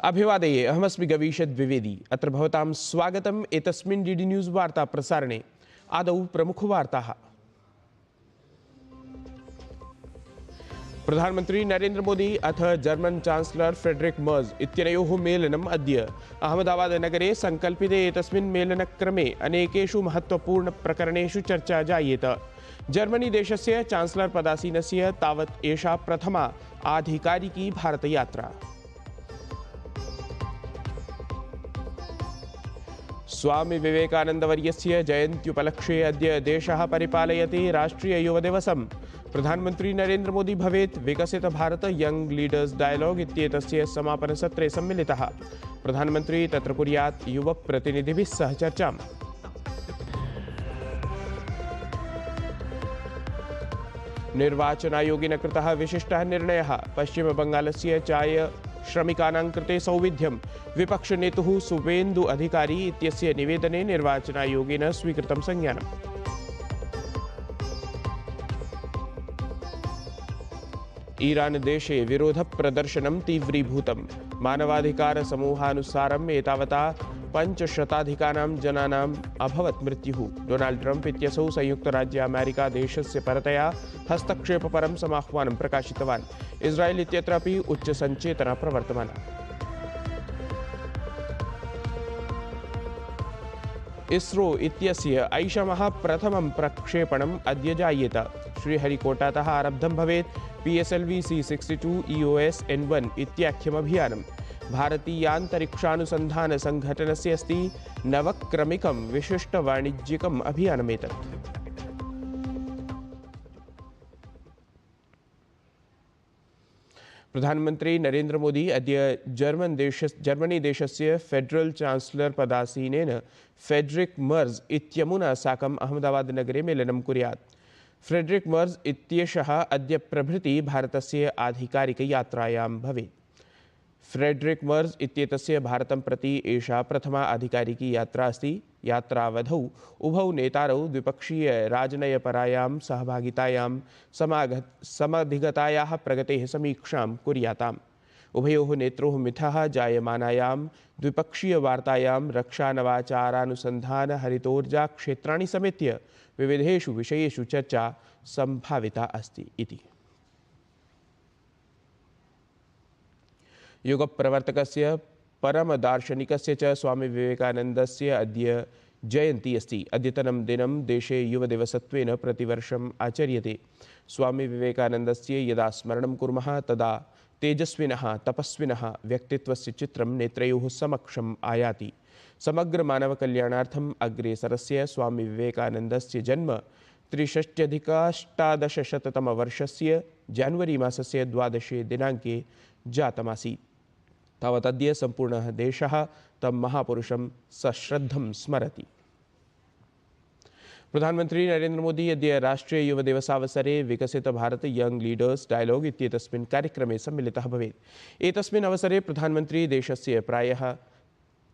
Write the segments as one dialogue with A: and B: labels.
A: अभिवादये अहमस्मि गवीश द्विवेदी। अत्र भवतां स्वागतम् एतस्मिन् डीडी न्यूज़ वार्ता प्रसारणे। आदौ प्रमुखवार्ताः। प्रधानमंत्री नरेंद्र मोदी अथ जर्मन चांसलर फ्रेडरिक मर्ज इत्यनयोः मेलनम् अद्य अहमदाबाद नगरे संकल्पिते एतस्मिन् मेलनक्रमे अनेकेषु महत्त्वपूर्णप्रकरणेषु चर्चा जायेत। जर्मनी देशस्य चांसलर पदासीनस्य तावत् एषा प्रथमा आधिकारिकी भारतयात्रा। स्वामी विवेकानंदवर्यस्य जयन्त्युपलक्ष्ये अद्य देशः परिपालयति राष्ट्रिय युवदिवसम्। प्रधानमंत्री नरेंद्र मोदी भवेत् विकसित भारत यंग लीडर्स डायलॉग इत्येतस्य समापनसत्रे सम्मिलितः। प्रधानमंत्री तत्र कुर्यात् युवप्रतिनिधिभिः सह चर्चाम्। निर्वाचनायोगेन कृतः विशिष्टः निर्णयः। पश्चिमबंगालस्य चाय श्रमिकानां कृते सौविध्यं। विपक्षनेतुः शुभेन्दु अधिकारी इत्यस्य निवेदने निर्वाचनायोगेन स्वीकृतं संज्ञानम्। ईरान देशे विरोधप्रदर्शनं तीव्रीभूतम्। मानवाधिकारसमूहानुसारम् एतावता 500 जनानाम् अभवत् मृत्युः। डोनाल्ड ट्रम्प इत्यसौ संयुक्तराज्य अमेरिका देशस्य परतया हस्तक्षेपपरं समाह्वानं प्रकाशितवान्। इस्रायेल इत्यत्रापि उच्चसञ्चेतना प्रवर्तमाना। इसरो इत्यस्य ऐषमः प्रथमं प्रक्षेपणम् अद्य जायेत। श्रीहरिकोटातः आरब्धं भवेत् PSLV C62 EOS N1 इत्याख्यमभियानम्। भारतीयान्तरिक्षानुसन्धानसङ्घटनस्य अस्ति नवक्रमिकं विशिष्टवाणिज्यिकम् अभियानमेतत्। प्रधानमंत्री नरेंद्र मोदी अद्य जर्मनी देशस्य फेडरल चांसलर पदासीनेन फ्रेडरिक मर्ज इत्यमुना साकम् अहमदाबाद नगरे मेलनं कुर्यात्। फ्रेडरिक मर्ज इत्येषः अद्य प्रभृति भारतस्य आधिकारिकयात्रायां भवेत्। फ्रेडरिक मर्ज इत्येतस्य भारतं प्रति एषा प्रथमा आधिकारिकी यात्रा अस्ति। यात्रावधौ उभौ नेतारौ द्विपक्षीय राजनयपरायां सहभागितायां समधिगतायाः प्रगतेः समीक्षां कुर्याताम्। उभयोः नेत्रोः मिथः जायमानायां द्विपक्षीयवार्तायां रक्षानवाचारानुसन्धान हरितोर्जा क्षेत्राणि समेत्य विविधेषु विषयेषु चर्चा संभाविता अस्ति इति। युगप्रवर्तकस्य परमदार्शनिकस्य च स्वामी विवेकानन्दस्य अद्य जयन्ती अस्ति। अद्यतनं दिनं देशे युवदिवसत्वेन प्रतिवर्षम् आचर्यते। स्वामी विवेकानन्दस्य यदा स्मरणं कुर्मः तदा तेजस्विनः तपस्विनः व्यक्तित्वस्य चित्रं नेत्रयोः समक्षम् आयाति। समग्र मानवकल्याणार्थम् अग्रेसरस्य स्वामी विवेकानन्दस्य जन्म 63-अधिक-अष्टादशशततमवर्षस्य जान्वरी मासस्य 12 दिनाङ्के जातमासीत्। तावदद्य सम्पूर्णः देशः तं महापुरुषं सश्रद्धं स्मरति। प्रधानमंत्री नरेंद्र मोदी अद्य राष्ट्रीय युवदिवसावसरे विकसित भारत यंग लीडर्स डायलॉग इत्येतस्मिन् कार्यक्रमे सम्मिलितः भवेत्। एतस्मिन् अवसरे प्रधानमंत्री देशस्य प्रायः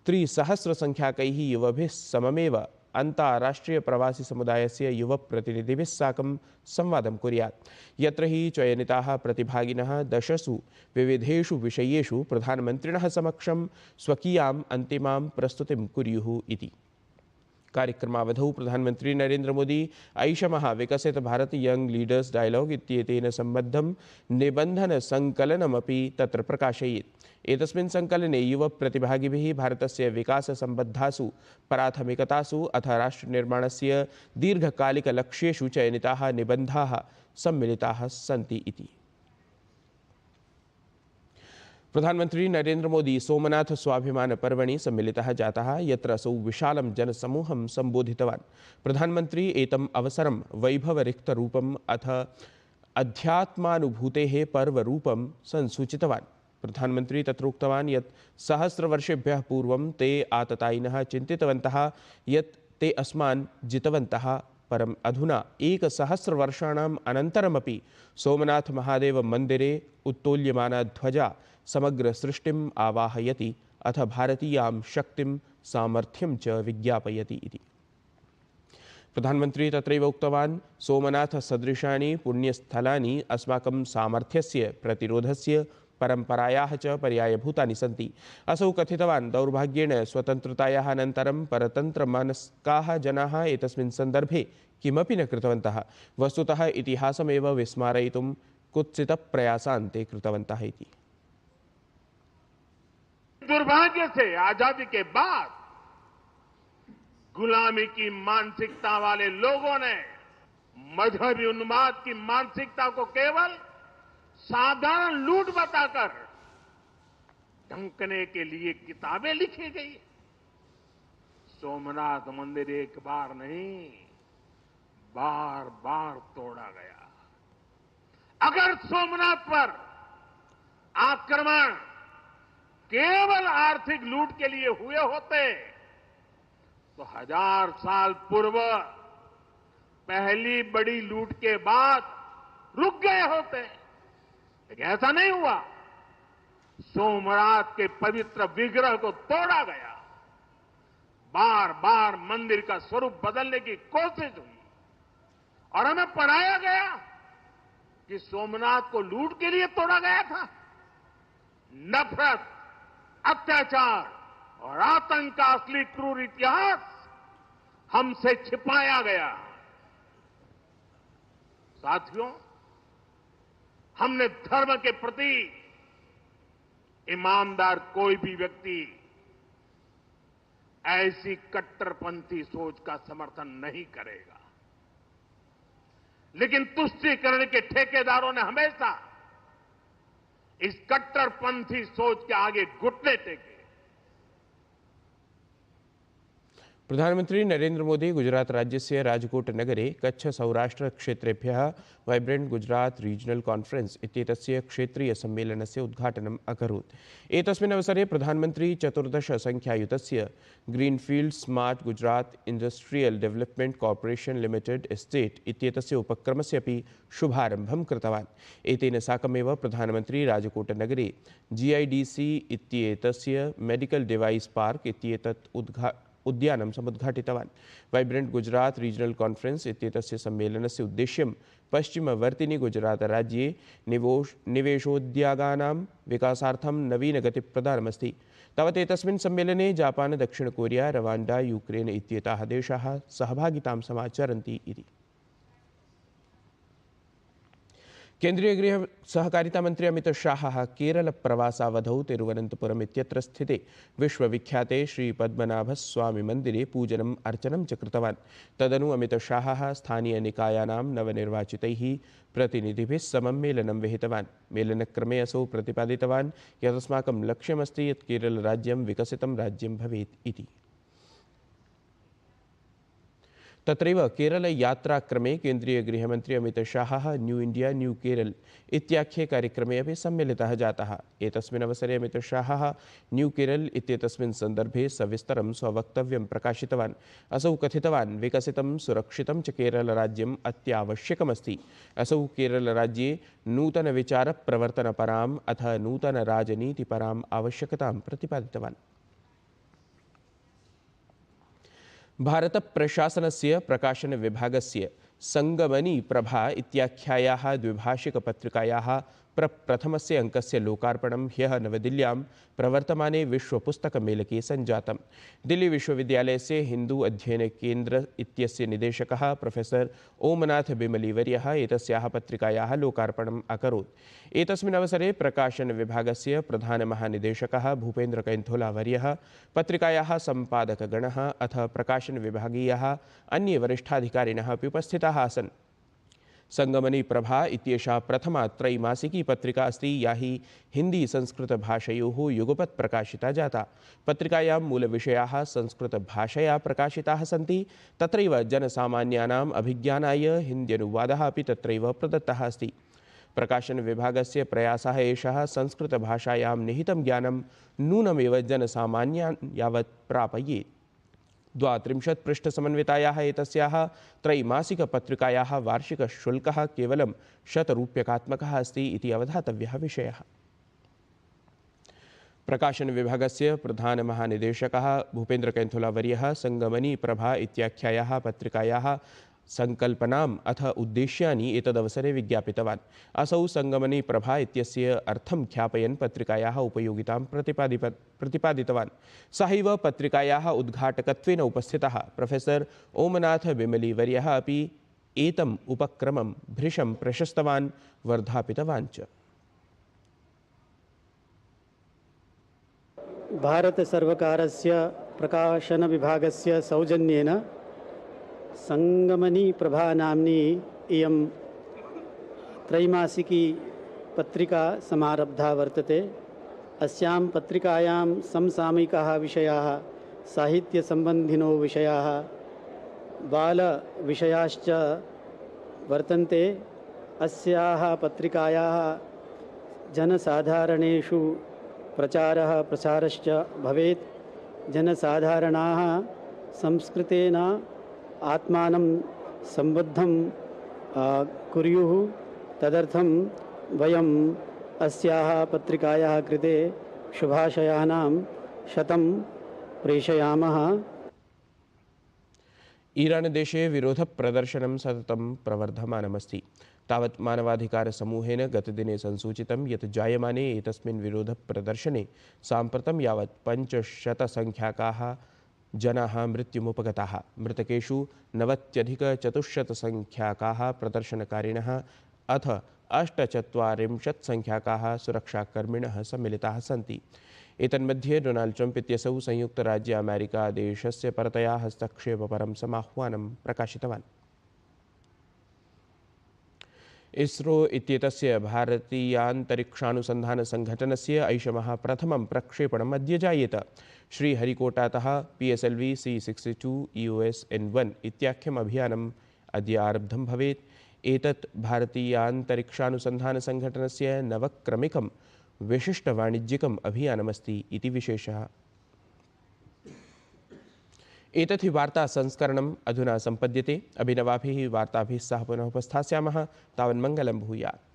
A: 300 संख्याकैः युवभिः सममेव अन्ताराष्ट्रीय प्रवासी समुदायस्य युवप्रतिनिधिभिः साकं संवादं कुर्यात्। यत्र हि चयनिताः प्रतिभागिनः 10 विविधेषु विषयेषु प्रधानमन्त्रिणः समक्षं स्वकीयाम् अन्तिमां प्रस्तुतिं कुर्युः इति। कार्यक्रमावधौ प्रधानमंत्री नरेंद्र मोदी ऐषमः विकसित भारत यंग लीडर्स डायलॉग इत्येतेन सम्बद्धं निबन्धनसङ्कलनमपि तत्र प्रकाशयेत्। एतस्मिन् सङ्कलने युवप्रतिभागिभिः भारतस्य विकाससम्बद्धासु प्राथमिकतासु अथ राष्ट्रनिर्माणस्य दीर्घकालिकलक्ष्येषु चयनिताः निबन्धाः सम्मिलिताः सन्ति इति। प्रधानमंत्री नरेंद्र मोदी सोमनाथ स्वाभिमान पर्वणि सम्मिलितः जातः, यत्र असौ विशालं जनसमूहं सम्बोधितवान्। प्रधानमंत्री एतम् अवसरं वैभवरिक्तरूपम् अथ अध्यात्मानुभूतेः पर्वरूपं संसूचितवान्। प्रधानमंत्री तत्र उक्तवान् यत् सहस्रवर्षेभ्यः पूर्वं ते आततायिनः चिन्तितवन्तः यत् ते अस्मान् जितवन्तः, परम् अधुना 100 वर्षाणाम् अनन्तरमपि सोमनाथ महादेव मन्दिरे उत्तोल्यमाना ध्वजा समग्र सृष्टिम् आवाहयति अथ भारतीयां शक्तिं सामर्थ्यं च विज्ञापयति इति। प्रधानमंत्री तत्रैव उक्तवान्, सोमनाथ सदृशानि पुण्यस्थलानि अस्माकं सामर्थ्यस्य, प्रतिरोधस्य, परम्परायाः च पर्यायभूतानि सन्ति। असौ कथितवान् दौर्भाग्येण स्वतन्त्रतायाः अनन्तरं परतन्त्रमनस्काः जनाः एतस्मिन् सन्दर्भे किमपि न कृतवन्तः। वस्तुतः इतिहासमेव विस्मारयितुं कुत्सितप्रयासान् ते कृतवन्तः इति।
B: दुर्भाग्य से आजादी के बाद गुलामी की मानसिकता वाले लोगों ने मजहबी उन्माद की मानसिकता को केवल साधारण लूट बताकर ढंकने के लिए किताबें लिखी गई। सोमनाथ मंदिर एक बार नहीं, बार बार तोड़ा गया। अगर सोमनाथ पर आक्रमण केवल आर्थिक लूट के लिए हुए होते तो 1000 साल पूर्व पहली बड़ी लूट के बाद रुक गए होते, लेकिन ऐसा नहीं हुआ। सोमनाथ के पवित्र विग्रह को तोड़ा गया, बार बार मंदिर का स्वरूप बदलने की कोशिश हुई और हमें पढ़ाया गया कि सोमनाथ को लूट के लिए तोड़ा गया था। नफरत, अत्याचार और आतंक का असली क्रूर इतिहास हमसे छिपाया गया। साथियों, हमने धर्म के प्रति ईमानदार कोई भी व्यक्ति ऐसी कट्टरपंथी सोच का समर्थन नहीं करेगा, लेकिन तुष्टीकरण के ठेकेदारों ने हमेशा इस कट्टरपंथी सोच के आगे घुटने टेके।
A: प्रधानमंत्री नरेंद्र मोदी गुजरात राज्यस्य राजकोट नगरे कच्छ सौराष्ट्र क्षेत्रेभ्यः वाइब्रेंट गुजरात रीजनल कॉन्फ्रेंस इत्येतस्य क्षेत्रीय सम्मेलनस्य उद्घाटनम् अकरोत्। एतस्मिन् अवसरे प्रधानमंत्री 14 संख्यायुतस्य greenfield smart Gujarat industrial development corporation limited estate इत्येतस्य उपक्रमस्य अपि शुभारम्भं कृतवान्। एतेन साकमेव प्रधानमंत्री राजकोट नगरे GIDC इत्येतस्य मेडिकल डिवाइस पार्क इत्येतत् उद्यानं समुद्घाटितवान्। वाइब्रेंट गुजरात रीजनल कॉन्फ्रेंस इत्येतस्य सम्मेलनस्य उद्देश्यं पश्चिमवर्तिनि गुजरातराज्ये निवेशोद्योगानां विकासार्थं नवीनगतिप्रदानमस्ति। तावत् एतस्मिन् सम्मेलने जापान, दक्षिण कोरिया, रवांडा, यूक्रेन इत्येताः देशाः सहभागितां समाचरन्ति इति। केंद्रीय गृह सहकारिता मंत्री अमित शाह केरल प्रवासावधौ तिरुवनंतपुरम इत्यत्र स्थिते विश्वविख्याते श्री पद्मनाभस्वामी मंदिरे पूजनम् अर्चनं च कृतवान्। तदनु अमित शाह स्थानीय निकायानां नवनिर्वाचितैः प्रतिनिधिभिः समं मेलनं विहितवान्। मेलनक्रमे असौ प्रतिपादितवान् यत् अस्माकं लक्ष्यमस्ति यत् केरलराज्यं विकसितं राज्यं भवेत् इति। तत्रैव केरल यात्राक्रमे केंद्रीय गृहमंत्री Amit Shah new India new Kerala इत्याख्ये कार्यक्रमे अपि सम्मिलितः जातः। एतस्मिन् अवसरे अमित शाह न्यू केरल इत्येतस्मिन् सन्दर्भे सविस्तरं स्ववक्तव्यं प्रकाशितवान्। असौ कथितवान् विकसितं सुरक्षितं च केरलराज्यम् अत्यावश्यकमस्ति। असौ केरलराज्ये नूतनविचारप्रवर्तनपराम् अथ नूतनराजनीतिपराम् आवश्यकतां प्रतिपादितवान्। भारत प्रशासनस्य प्रकाशन विभागस्य संगमनी प्रभा इत्याख्यायाः द्विभाषिकपत्रिकायाः प्रथमस्य अंकस्य लोकार्पणं ह्यः नवदिल्ल्यां प्रवर्तमाने विश्वपुस्तकमेलके सञ्जातम्। दिल्ली विश्वविद्यालयस्य हिंदू अध्ययन केन्द्र इत्यस्य निदेशकः प्रोफेसर ओमनाथ बिमलीवर्यः एतस्याः पत्रिकायाः लोकार्पणम् अकरोत्। एतस्मिन् अवसरे प्रकाशन विभागस्य प्रधान महानिदेशकः भूपेन्द्र कैन्थोलावर्यः, पत्रिकायाः सम्पादकगणः अथ प्रकाशन विभागीयाः अन्ये वरिष्ठाधिकारिणः अपि उपस्थिताः आसन्। संगमनी प्रभा इत्येषा प्रथमा त्रैमासिकी पत्रिका अस्ति, या हि हिंदी संस्कृत भाषयोः युगपत् प्रकाशिता जाता। पत्रिकायां मूलविषयाः संस्कृत भाषया प्रकाशिताः सन्ति। तत्रैव जनसामान्यानाम् अभिज्ञानाय हिन्द्यनुवादः अपि तत्रैव प्रदत्तः अस्ति। प्रकाशन विभागस्य प्रयासः एषः संस्कृत भाषायां निहितं ज्ञानं नूनमेव जनसामान्यान् यावत् प्रापयेत्। 32 पृष्ठसमन्वितायाः एतस्याः त्रैमासिकपत्रिकायाः वार्षिकशुल्कः केवलं 100 रूप्यकात्मकः अस्ति इति अवधातव्यः विषयः। प्रकाशन विभागस्य प्रधान महानिदेशकः भूपेन्द्र कैन्थोलावर्यः संगमनी प्रभा इत्याख्यायाः पत्रिकायाः संकल्पनाम् अथ उद्देश्यानि एतदवसरे विज्ञापितवान्। असौ संगमनी प्रभा इत्यस्य अर्थं ख्यापयन् पत्रिकायाः उपयोगितां प्रतिपादितवान्। सहैव पत्रिकायाः उद्घाटकत्वेन उपस्थितः प्रोफेसर ओमनाथ बिमलीवर्यः अपि एतम् उपक्रमं भृशं प्रशस्तवान् वर्धापितवान् च।
C: भारत सर्वकारस्य प्रकाशन विभागस्य सौजन्येन संगमनी प्रभा नाम्नी इयं त्रैमासिकी पत्रिका समारब्धा वर्तते। अस्यां पत्रिकायां समसामयिकाः विषयाः, साहित्यसम्बन्धिनो विषयाः, बालविषयाश्च वर्तन्ते। अस्याः पत्रिकायाः जनसाधारणेषु प्रचारः प्रसारश्च भवेत्। जनसाधारणाः संस्कृतेन आत्मानं सम्बद्धं कुर्युः। तदर्थं वयम् अस्याः पत्रिकायाः कृते शुभाशयानां शतं प्रेषयामः।
A: ईरान देशे विरोधप्रदर्शनं सततं प्रवर्धमानमस्ति। तावत् मानवाधिकारसमूहेन गतदिने संसूचितं यत् जायमाने एतस्मिन् विरोधप्रदर्शने साम्प्रतं यावत् 500-संख्याकाः जनाः मृत्युमुपगताः। मृतकेषु 90-400-संख्याकाः प्रदर्शनकारिणः अथ 48-संख्याकाः सुरक्षाकर्मिणः सम्मिलिताः सन्ति। एतन्मध्ये डोनाल्ड ट्रम्प इत्यसौ संयुक्तराज्य अमेरिकादेशस्य परतया हस्तक्षेपपरं समाह्वानं प्रकाशितवान्। इसरो इत्येतस्य भारतीयान्तरिक्षानुसन्धानसङ्घटनस्य ऐषमः प्रथमं प्रक्षेपणम् अद्य जायेत। श्रीहरिकोटातः PSLV C-62 EOS-N1 इत्याख्यम् अभियानम् अद्य आरब्धं भवेत्। एतत् भारतीयान्तरिक्षानुसन्धानसङ्घटनस्य नवक्रमिकं विशिष्टवाणिज्यिकम् अभियानमस्ति इति विशेषः। एतत् हि वार्ता संस्करणम् अधुना सम्पद्यते। अभिनवाभिः वार्ताभिः सह पुनः उपस्थास्यामः। तावन्मङ्गलं भूयात्।